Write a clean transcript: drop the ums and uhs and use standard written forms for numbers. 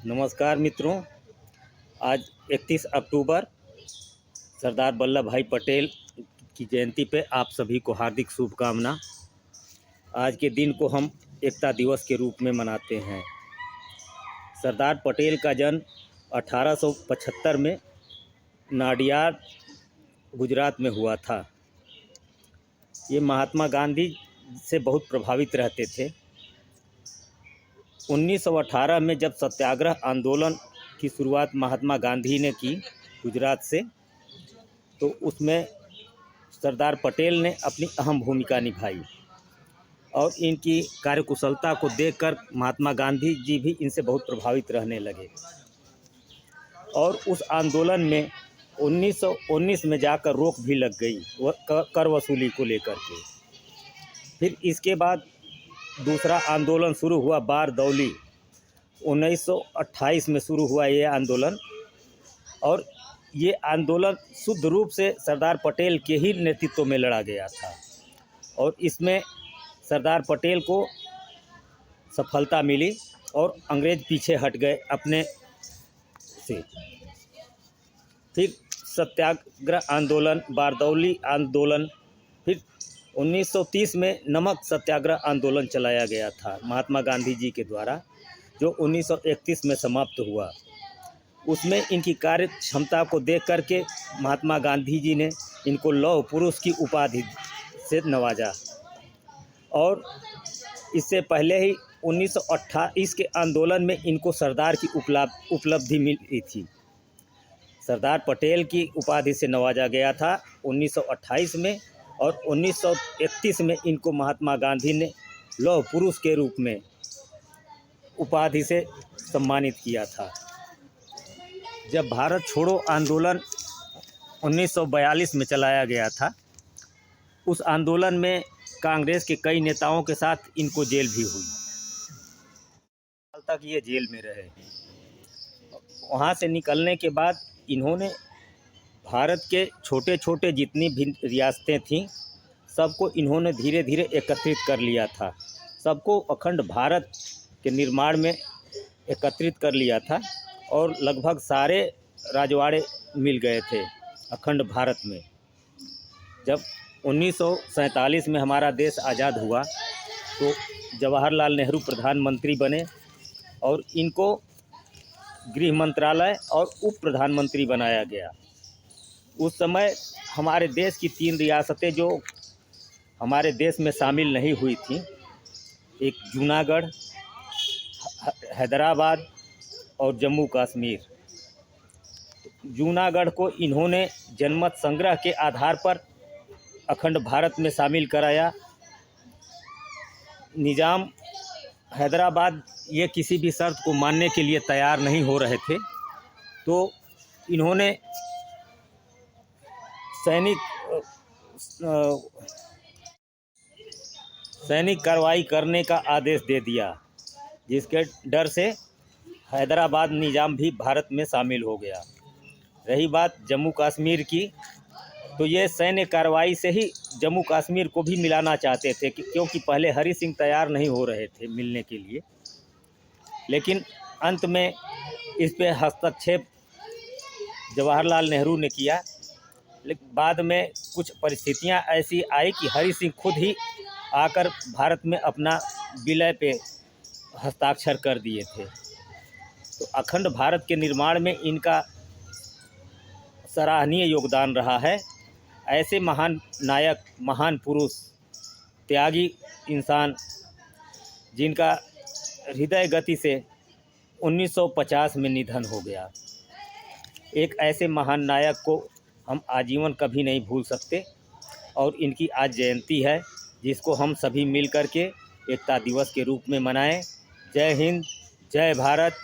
नमस्कार मित्रों। आज 31 अक्टूबर सरदार वल्लभ भाई पटेल की जयंती पे आप सभी को हार्दिक शुभकामना। आज के दिन को हम एकता दिवस के रूप में मनाते हैं। सरदार पटेल का जन्म 1875 में नाडियाड गुजरात में हुआ था। ये महात्मा गांधी से बहुत प्रभावित रहते थे। 1918 में जब सत्याग्रह आंदोलन की शुरुआत महात्मा गांधी ने की गुजरात से, तो उसमें सरदार पटेल ने अपनी अहम भूमिका निभाई और इनकी कार्यकुशलता को देखकर महात्मा गांधी जी भी इनसे बहुत प्रभावित रहने लगे। और उस आंदोलन में 1919 में जाकर रोक भी लग गई कर वसूली को लेकर के। फिर इसके बाद दूसरा आंदोलन शुरू हुआ बारदौली। 1928 में शुरू हुआ ये आंदोलन, और ये आंदोलन शुद्ध रूप से सरदार पटेल के ही नेतृत्व में लड़ा गया था और इसमें सरदार पटेल को सफलता मिली और अंग्रेज पीछे हट गए अपने से। फिर सत्याग्रह आंदोलन, बारदौली आंदोलन, फिर 1930 में नमक सत्याग्रह आंदोलन चलाया गया था महात्मा गांधी जी के द्वारा, जो 1931 में समाप्त हुआ। उसमें इनकी कार्य क्षमता को देख करके महात्मा गांधी जी ने इनको लौह पुरुष की उपाधि से नवाजा। और इससे पहले ही 1928 के आंदोलन में इनको सरदार की उपलब्धि मिली थी। सरदार पटेल की उपाधि से नवाजा गया था 1928 में, और 1931 में इनको महात्मा गांधी ने लौह पुरुष के रूप में उपाधि से सम्मानित किया था। जब भारत छोड़ो आंदोलन 1942 में चलाया गया था, उस आंदोलन में कांग्रेस के कई नेताओं के साथ इनको जेल भी हुई। साल तक ये जेल में रहे। वहाँ से निकलने के बाद इन्होंने भारत के छोटे छोटे जितनी भी रियासतें थीं, सबको इन्होंने धीरे धीरे एकत्रित कर लिया था। सबको अखंड भारत के निर्माण में एकत्रित कर लिया था और लगभग सारे राजवाड़े मिल गए थे अखंड भारत में। जब 1947 में हमारा देश आज़ाद हुआ तो जवाहरलाल नेहरू प्रधानमंत्री बने और इनको गृह मंत्रालय और उप प्रधानमंत्री बनाया गया। उस समय हमारे देश की 3 रियासतें जो हमारे देश में शामिल नहीं हुई थीं, एक जूनागढ़, हैदराबाद और जम्मू कश्मीर। जूनागढ़ को इन्होंने जनमत संग्रह के आधार पर अखंड भारत में शामिल कराया। निज़ाम हैदराबाद ये किसी भी शर्त को मानने के लिए तैयार नहीं हो रहे थे, तो इन्होंने सैनिक कार्रवाई करने का आदेश दे दिया, जिसके डर से हैदराबाद निज़ाम भी भारत में शामिल हो गया। रही बात जम्मू कश्मीर की, तो ये सैन्य कार्रवाई से ही जम्मू कश्मीर को भी मिलाना चाहते थे क्योंकि पहले हरि सिंह तैयार नहीं हो रहे थे मिलने के लिए। लेकिन अंत में इस पे हस्तक्षेप जवाहरलाल नेहरू ने किया। लेकिन बाद में कुछ परिस्थितियां ऐसी आई कि हरि सिंह खुद ही आकर भारत में अपना विलय पे हस्ताक्षर कर दिए थे। तो अखंड भारत के निर्माण में इनका सराहनीय योगदान रहा है। ऐसे महान नायक, महान पुरुष, त्यागी इंसान, जिनका हृदय गति से 1950 में निधन हो गया, एक ऐसे महान नायक को हम आजीवन कभी नहीं भूल सकते। और इनकी आज जयंती है, जिसको हम सभी मिल कर के एकता दिवस के रूप में मनाएं। जय हिंद, जय भारत,